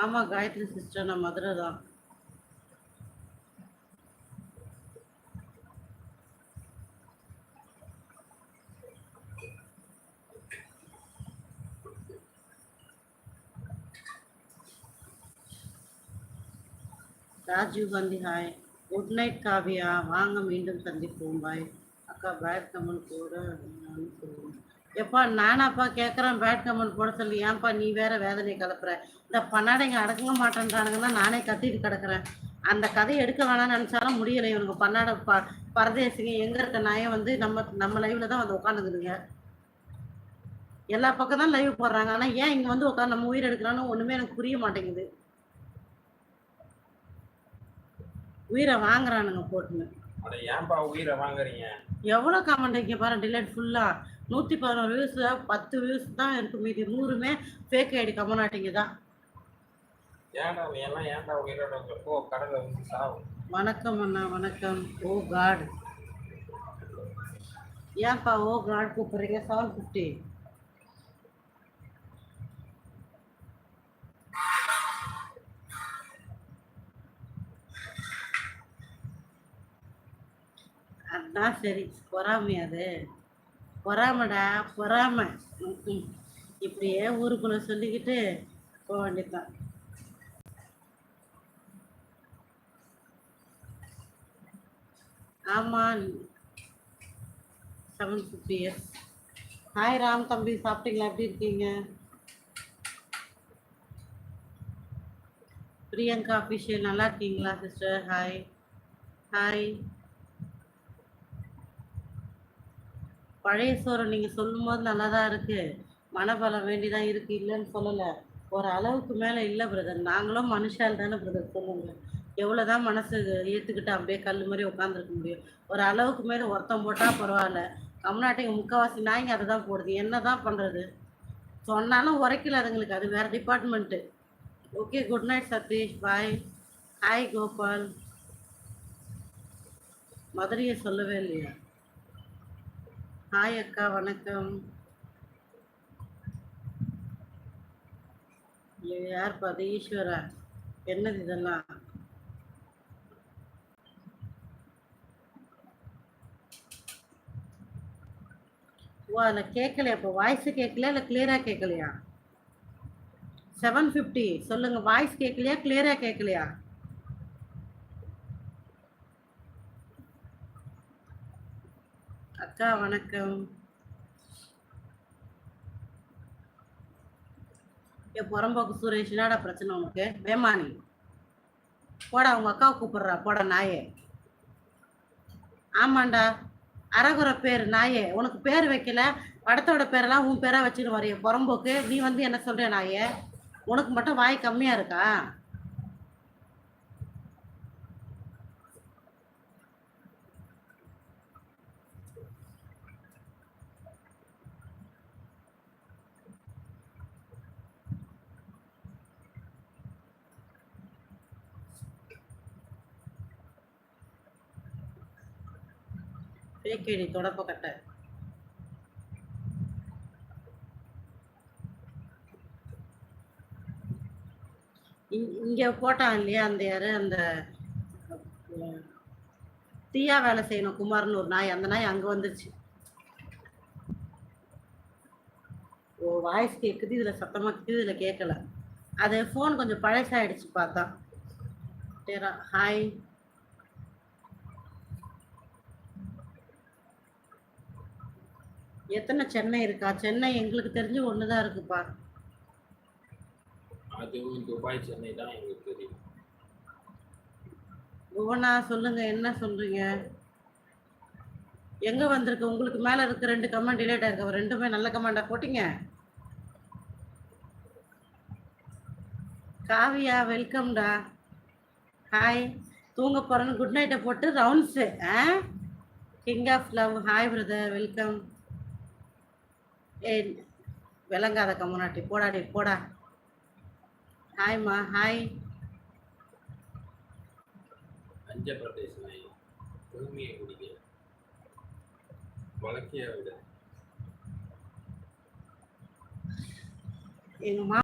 ஆமாம் காயத்ரி சிஸ்டர், நான் மதுரை தான். Rajiv Gandhi hi. Good night Kavya, வாங்க மீண்டும் சந்திப்போம் பாய். அக்கா பேட் கமெண்ட் போட சொல்லுவேன். எப்பா நானாப்பா கேட்குறேன் பேட் கமெண்ட் போட சொல்லி, ஏன்ப்பா நீ வேற வேதனை கலப்புற? இந்த பண்ணாடைங்க அடங்க மாட்டேன்றானுங்கன்னா நானே கத்திட்டு கிடக்குறேன். அந்த கதையை எடுக்க வேணாம்னு நினச்சாலும் முடியலை. இவனுக்கு பன்னாட பரதேசிங்க எங்கே இருக்க நாயம் வந்து நம்ம லைவ்ல தான் வந்து உட்காந்துக்குதுங்க. எல்லா பக்கம் தான் லைவ் போடுறாங்க, ஆனால் ஏன் இங்கே வந்து உட்காந்து நம்ம உயிர் எடுக்கிறான்னு ஒன்றுமே எனக்கு புரிய மாட்டேங்குது. உயிரை வாங்குறானுங்க போட்டுன்னு. அட ஏன்பா உயிரை வாங்குறீங்க? எவ்வளோ கமெண்ட் இங்கே பாரு, டிலேட் ஃபுல்லாக 111 வியூஸில் 10 வியூஸ் தான் இருக்கு, மீதி 100மே ஃபேக் ஐடி கமெண்டாட்டிங்க தான். ஏன்டா நீ எல்லாம் ஏன்டா உயிரோட போ, கடலை வந்து சாவும். வணக்கம் அண்ணா, வணக்கம். ஓ காட், ஏன்ப்பா ஓ காட் கூப்பிட்றீங்க? 750. அதான் சரி, பொறாமை அது, பொறாமடா பொறாமை. இப்படியே ஊருக்குள்ள சொல்லிக்கிட்டு போக வேண்டியதுதான். ஆமாம் 750 இயர்ஸ். ஹாய் ராம் தம்பி, சாப்பிட்டீங்களா? எப்படி இருக்கீங்க? பிரியங்கா அஃபிஷியல், நல்லா இருக்கீங்களா சிஸ்டர்? Hi hi. பழைய சோறு நீங்கள் சொல்லும் போது நல்லா தான் இருக்குது, மனபலம் வேண்டிதான் இருக்குது, இல்லைன்னு சொல்லலை. ஒரு அளவுக்கு மேலே இல்லை பிரதர். நாங்களும் மனுஷால் தானே பிரதர், சொல்லுங்கள். எவ்வளோ தான் மனசு ஏற்றுக்கிட்டு அப்படியே கல் மாதிரி உட்காந்துருக்க முடியும்? ஒரு அளவுக்கு மேலே ஒருத்தம் போட்டால் பரவாயில்ல, தமிழ்நாட்டுக்கு முக்கால்வாசி நாய்ங்க அதை தான் போடுது. என்ன தான் பண்ணுறது? சொன்னாலும் உரைக்கல அதுங்களுக்கு, அது வேறு department. Okay, good night Satish, bye. Hi Gopal. மதுரையை சொல்லவே இல்லையா? ஹாய் அக்கா, வணக்கம். யார் பாது? ஈஸ்வரா, என்னது இதெல்லாம்? ஓ, அதில் கேட்கலையா? இப்போ வாய்ஸு கேட்கலையா இல்லை கிளியராக கேட்கலையா? 750 சொல்லுங்கள். வாய்ஸ் கேட்கலையா, கிளியராக கேட்கலையா? அக்கா வணக்கம். புறம்போக்கு சுரேஷ், என்னடா பிரச்சனை உனக்கு? வேமானி போடா, உங்க அக்காவை கூப்பிடுறா போடா நாயே. ஆமாண்டா, அரகுற பேர் நாயே. உனக்கு பேர் வைக்கல, படத்தோட பேரெல்லாம் உன் பேரா வச்சுன்னு வரைய புறம்போக்கு. நீ வந்து என்ன சொல்ற நாயே? உனக்கு மட்டும் வாய் கம்மியா இருக்கா? பேக்கேடி தொடப்ப கட்ட. இங்க போட்டான் இல்லையா அந்த யாரு, அந்த தீயா வேலை செய்யணும் குமார்னு ஒரு நாய், அந்த நாய் அங்க வந்துருச்சு. ஓ, வாய்ஸ் கேட்குது, இதுல சத்தமா கேட்குது, இதுல கேட்கல. அது ஃபோன் கொஞ்சம் பழசாயிடுச்சு பார்த்தா. ஹாய். எத்தனை சென்னை இருக்கா? சென்னை எங்களுக்கு தெரிஞ்சு ஒண்ணுதான் இருக்குப்பா. அதுவும் துபாய், சென்னை தான் எங்களுக்கு தெரியும். புவனா சொல்லுங்க, என்ன சொல்றீங்க? எங்க வந்திருக்கு? உங்களுக்கு மேல இருக்க 2 கமெண்ட் டிலேட் ஆயிருக்கு, ரெண்டுமே நல்ல கமெண்டா போட்டீங்க. காவியா வெல்கம்டா. ஹாய். தூங்க போறேன்னு குட் நைட்டை போட்டு rounds. King of love, hi brother, welcome. ஏ விளங்காத கம்முனாட்டி, போடாடி போடா. ஹாய்மா, ஹாய். அஞ்ச பிரதேச நாய் பொறுமையை குடிக்க வழக்கிய விட எங்க